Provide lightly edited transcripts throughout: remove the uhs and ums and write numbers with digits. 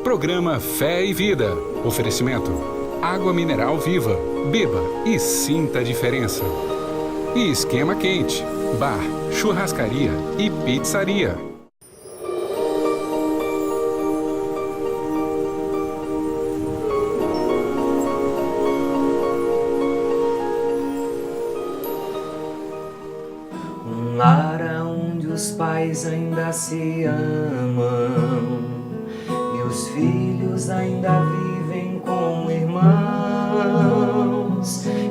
Programa Fé e Vida. Oferecimento: água mineral Viva. Beba e sinta a diferença. E Esquema Quente, bar, churrascaria e pizzaria. Um lar onde os pais ainda se amam e os filhos ainda vivem como irmãos.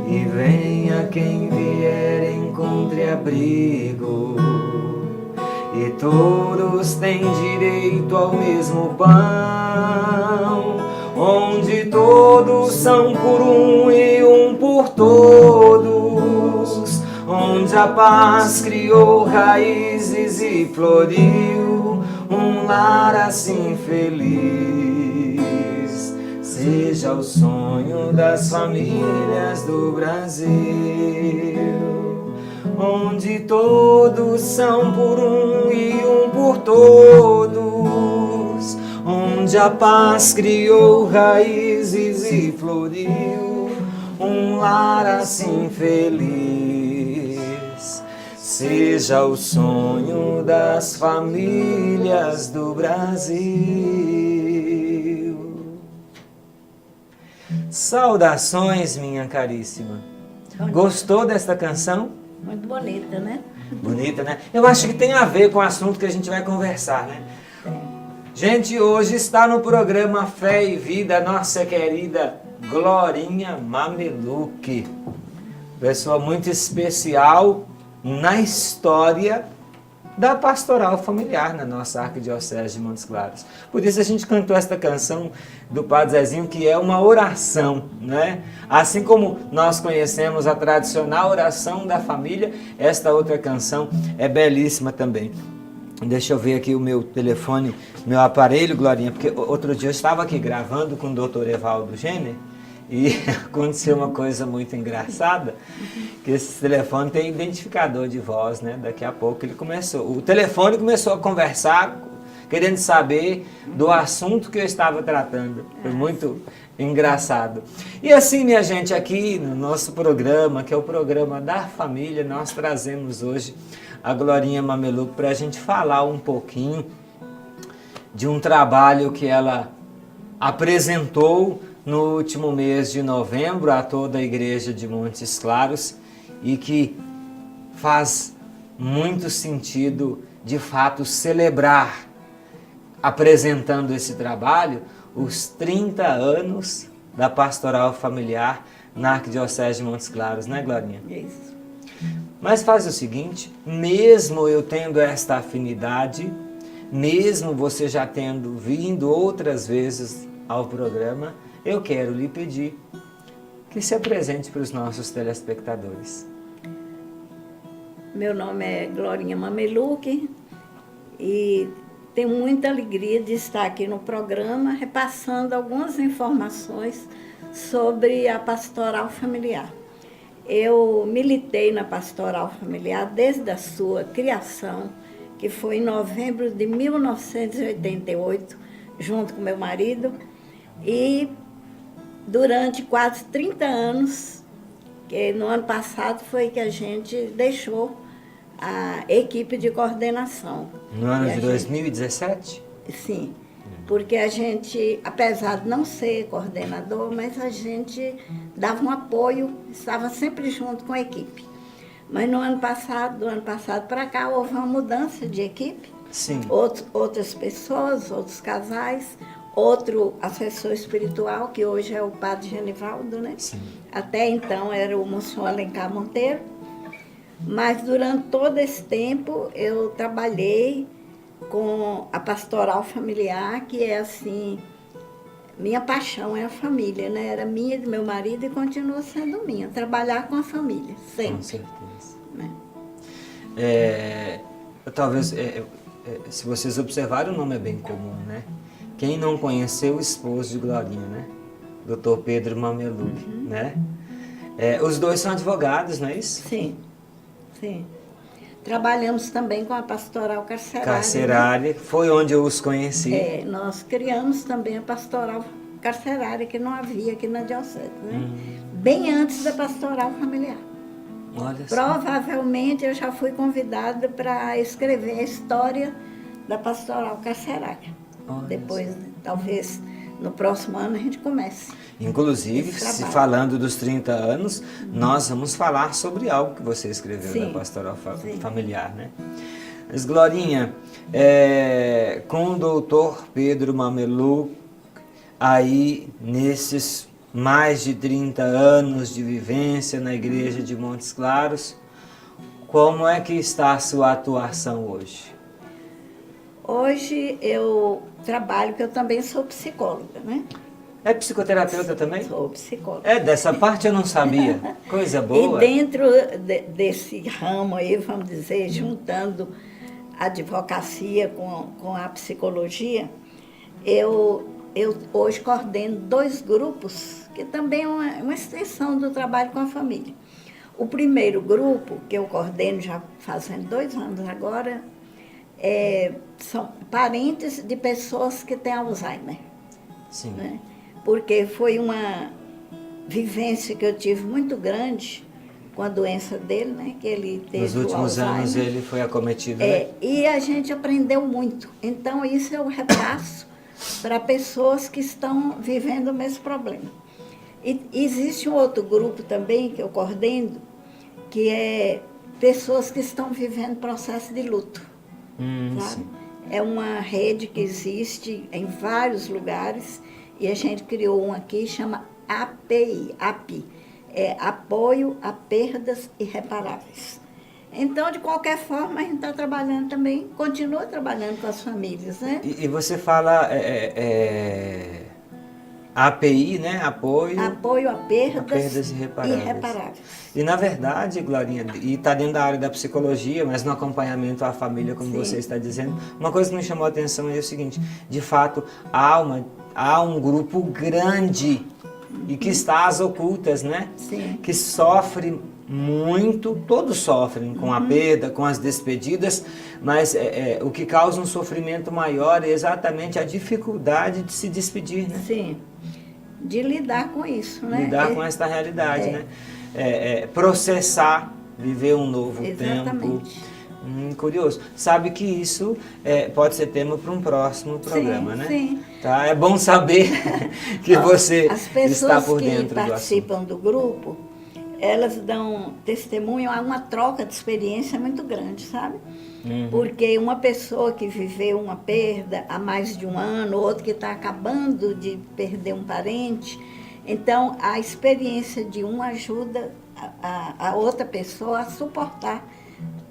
E venha quem vier, encontre abrigo, e todos têm direito ao mesmo pão, onde todos são por um e um por todos, onde a paz criou raízes e floriu um lar assim feliz. Seja o sonho das famílias do Brasil, onde todos são por um e um por todos, onde a paz criou raízes e floriu um lar assim feliz. Seja o sonho das famílias do Brasil. Saudações, minha caríssima. Gostou desta canção? Muito bonita, né? Bonita, né? Eu acho que tem a ver com o assunto que a gente vai conversar, né? Gente, hoje está no programa Fé e Vida nossa querida Glorinha Mameluque. Pessoa muito especial na história da pastoral familiar na nossa Arquidiocese de Montes Claros. Por isso a gente cantou esta canção do Padre Zezinho, que é uma oração, né? Assim como nós conhecemos a tradicional oração da família, esta outra canção é belíssima também. Deixa eu ver aqui o meu telefone, meu aparelho, Glorinha, porque outro dia eu estava aqui gravando com o Dr. Evaldo Jenner e aconteceu uma coisa muito engraçada, que esse telefone tem identificador de voz, né? Daqui a pouco o telefone começou a conversar, querendo saber do assunto que eu estava tratando. Foi muito engraçado. E assim, minha gente, aqui no nosso programa, que é o programa da família, nós trazemos hoje a Glorinha Mameluque para a gente falar um pouquinho de um trabalho que ela apresentou no último mês de novembro a toda a igreja de Montes Claros e que faz muito sentido, de fato, celebrar, apresentando esse trabalho, os 30 anos da pastoral familiar na Arquidiocese de Montes Claros, né, Glorinha? Isso. Mas faz o seguinte, mesmo eu tendo esta afinidade, mesmo você já tendo vindo outras vezes ao programa, eu quero lhe pedir que se apresente para os nossos telespectadores. Meu nome é Glorinha Mameluque e tenho muita alegria de estar aqui no programa repassando algumas informações sobre a pastoral familiar. Eu militei na pastoral familiar desde a sua criação, que foi em novembro de 1988, junto com meu marido, e durante quase 30 anos, que no ano passado foi que a gente deixou a equipe de coordenação. No ano de 2017? Sim, porque a gente, apesar de não ser coordenador, mas a gente dava um apoio, estava sempre junto com a equipe. Mas no ano passado, do ano passado para cá, houve uma mudança de equipe. Sim. Outras pessoas, outros casais, outro assessor espiritual, que hoje é o Padre Genivaldo, né? Sim. Até então era o Monsenhor Alencar Monteiro. Mas durante todo esse tempo eu trabalhei com a pastoral familiar, que é assim, minha paixão é a família, né? Era minha, do meu marido e continua sendo minha. Trabalhar com a família, sempre. Com certeza. Né? Talvez, se vocês observarem, o nome é bem comum, né? Quem não conheceu o esposo de Glorinha, né? Dr. Pedro Mameluque, né? Os dois são advogados, não é isso? Sim, sim. trabalhamos também com a pastoral carcerária. Carcerária, foi onde eu os conheci. Nós criamos também a pastoral carcerária, que não havia aqui na diocese, né? Bem antes da pastoral familiar. Olha só. Provavelmente eu já fui convidada para escrever a história da pastoral carcerária. Olha Depois, talvez, no próximo ano a gente comece. Inclusive, esse se trabalho. falando dos 30 anos, nós vamos falar sobre algo que você escreveu Sim. da pastoral Sim. familiar, né? Mas, Glorinha, com o doutor Pedro Mameluco, aí nesses mais de 30 anos de vivência na igreja de Montes Claros, como é que está a sua atuação hoje? Hoje eu trabalho, porque eu também sou psicóloga, né? É psicoterapeuta também? Sou psicóloga. Dessa parte eu não sabia. Coisa boa. E dentro desse ramo aí, vamos dizer, juntando a advocacia com a psicologia, eu hoje coordeno 2 grupos, que também é uma extensão do trabalho com a família. O primeiro grupo, que eu coordeno já fazendo 2 anos agora, são parentes de pessoas que têm Alzheimer. Sim. Né? Porque foi uma vivência que eu tive muito grande com a doença dele, né? Que ele teve Nos últimos anos ele foi acometido, né? E a gente aprendeu muito. Então, isso eu repasso para pessoas que estão vivendo o mesmo problema. E existe um outro grupo também que eu coordeno, que é pessoas que estão vivendo processo de luto. Sabe? Sim. É uma rede que existe em vários lugares e a gente criou um aqui, chama API, Apoio a Perdas Irreparáveis. Então, de qualquer forma, a gente está trabalhando também, continua trabalhando com as famílias, né? E você fala API, né? Apoio a perdas irreparáveis. E na verdade, Glorinha, e está dentro da área da psicologia, mas no acompanhamento à família, como Sim. você está dizendo, uma coisa que me chamou a atenção é o seguinte: de fato, há um grupo grande e que está às ocultas, né? Sim. Que sofre muito, todos sofrem com a perda, com as despedidas, mas o que causa um sofrimento maior é exatamente a dificuldade de se despedir, né? Sim, de lidar com isso, né? Lidar com esta realidade, né? Processar, viver um novo tempo. Curioso. Sabe que isso pode ser tema para um próximo programa, sim, né? Sim. Tá? É bom saber que você está por dentro do assunto. As pessoas que participam do grupo, elas dão testemunho a uma troca de experiência muito grande, sabe? Porque uma pessoa que viveu uma perda há mais de um ano, outro que está acabando de perder um parente, então a experiência de um ajuda a outra pessoa a suportar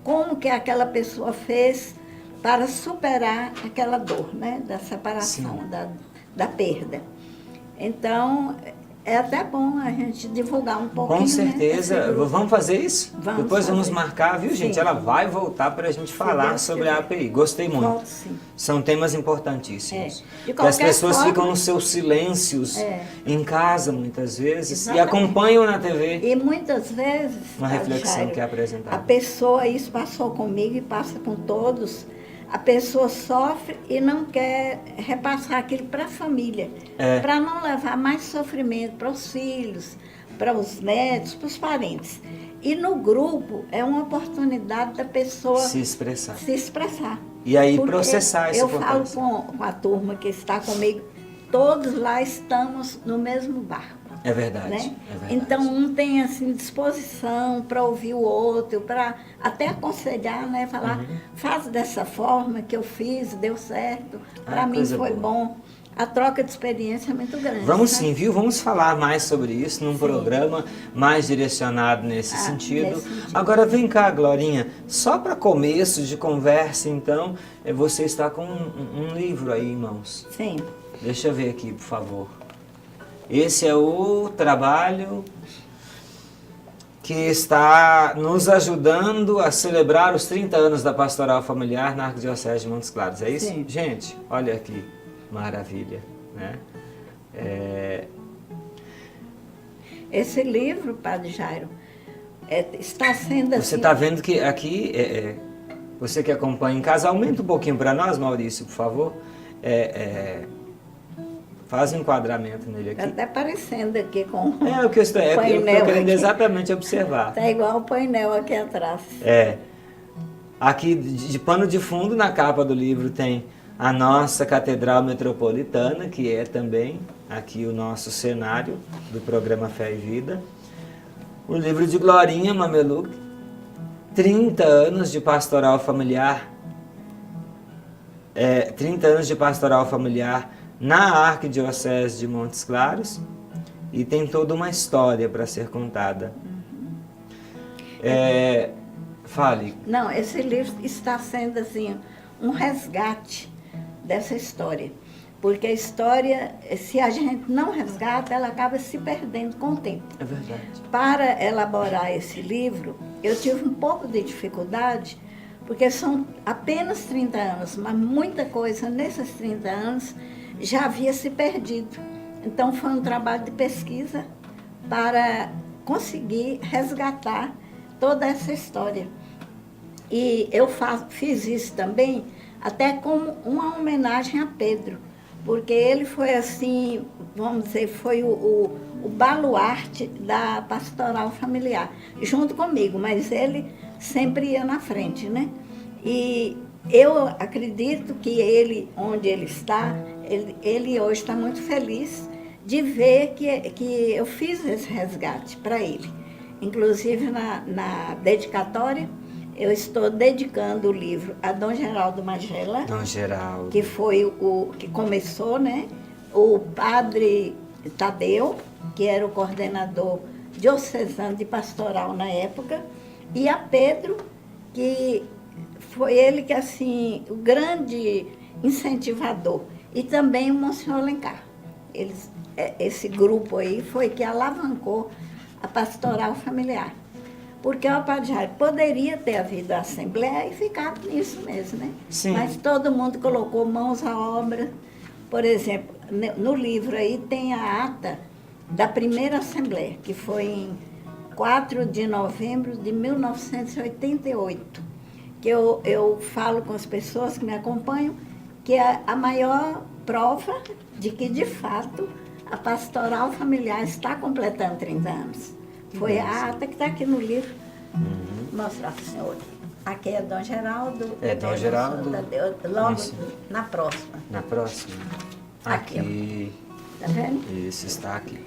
como que aquela pessoa fez para superar aquela dor, né? Da separação, da perda. Então, é até bom a gente divulgar um pouquinho. Com certeza. Né, vamos fazer isso? Depois vamos marcar, viu, gente? Sim. Ela vai voltar para a gente falar sobre a API. Gostei muito. Volto, sim. São temas importantíssimos. De que as pessoas forma, ficam nos seus silêncios, em casa, muitas vezes, Exatamente. e acompanham na TV. E muitas vezes, Uma reflexão Jairo, que é apresentada. a pessoa, isso passou comigo e passa com todos, a pessoa sofre e não quer repassar aquilo para a família, para não levar mais sofrimento para os filhos, para os netos, para os parentes. E no grupo é uma oportunidade da pessoa se expressar. E aí porque processar essa importância. Eu falo com a turma que está comigo, todos lá estamos no mesmo barco. É verdade, Né? é verdade. Então, um tem assim, disposição para ouvir o outro, para até aconselhar, né? Falar, faz dessa forma que eu fiz, deu certo, para mim foi bom. A troca de experiência é muito grande. Vamos né? sim, viu? Vamos falar mais sobre isso num programa mais direcionado nesse sentido. Agora vem cá, Glorinha, só para começo de conversa, então, você está com um livro aí em mãos. Sim. Deixa eu ver aqui, por favor. Esse é o trabalho que está nos ajudando a celebrar os 30 anos da Pastoral Familiar na Arquidiocese de Montes Claros. É isso? Sim. Gente, olha aqui. Maravilha, né? Esse livro, Padre Jairo, está sendo assim... Você está vendo que aqui Você que acompanha em casa, aumenta um pouquinho para nós, Maurício, por favor. Faz um enquadramento nele aqui. Está até parecendo aqui com o que eu estou querendo exatamente observar. Está igual o painel aqui atrás. Aqui de pano de fundo na capa do livro tem a nossa Catedral Metropolitana, que é também aqui o nosso cenário do programa Fé e Vida. O livro de Glorinha Mameluque, 30 anos de pastoral familiar. 30 anos de pastoral familiar na Arquidiocese de Montes Claros, e tem toda uma história para ser contada. Fale. Não, esse livro está sendo assim um resgate dessa história, porque a história, se a gente não resgata, ela acaba se perdendo com o tempo. É verdade. Para elaborar esse livro, eu tive um pouco de dificuldade, porque são apenas 30 anos, mas muita coisa nesses 30 anos já havia se perdido. Então foi um trabalho de pesquisa para conseguir resgatar toda essa história. E eu fiz isso também até como uma homenagem a Pedro, porque ele foi assim, vamos dizer, foi o baluarte da pastoral familiar, junto comigo, mas ele sempre ia na frente, né? E eu acredito que ele, onde ele está, ele hoje está muito feliz de ver que eu fiz esse resgate para ele. Inclusive na dedicatória, eu estou dedicando o livro a Dom Geraldo Magela, Dom Geraldo, que foi o que começou, né? O padre Tadeu, que era o coordenador diocesano de pastoral na época, e a Pedro, que foi ele que, assim, o grande incentivador, e também o Monsenhor Alencar. Esse grupo aí foi que alavancou a pastoral familiar. Porque o Padre Jairo poderia ter havido a assembleia e ficado nisso mesmo, né? Sim. Mas todo mundo colocou mãos à obra. Por exemplo, no livro aí tem a ata da primeira assembleia, que foi em 4 de novembro de 1988, que eu falo com as pessoas que me acompanham, que é a maior prova de que, de fato, a pastoral familiar está completando 30 anos. Foi a ata que está aqui no livro. Vou mostrar para o senhor. Aqui é Dom Geraldo. Dom Geraldo. Logo Isso. na próxima. Na próxima. Aqui. Tá vendo? Isso, está aqui.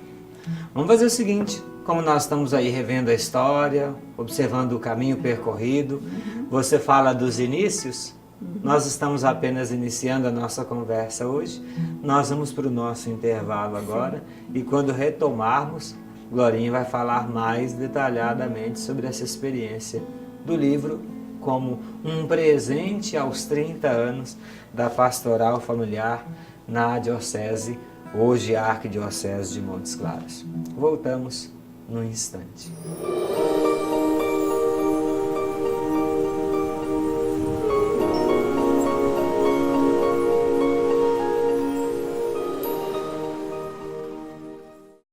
Vamos fazer o seguinte, como nós estamos aí revendo a história, observando o caminho percorrido, você fala dos inícios, nós estamos apenas iniciando a nossa conversa hoje, nós vamos para o nosso intervalo agora, e quando retomarmos, Glorinha vai falar mais detalhadamente sobre essa experiência do livro como um presente aos 30 anos da pastoral familiar na diocese, hoje a Arquidiocese de Montes Claros. Voltamos num instante.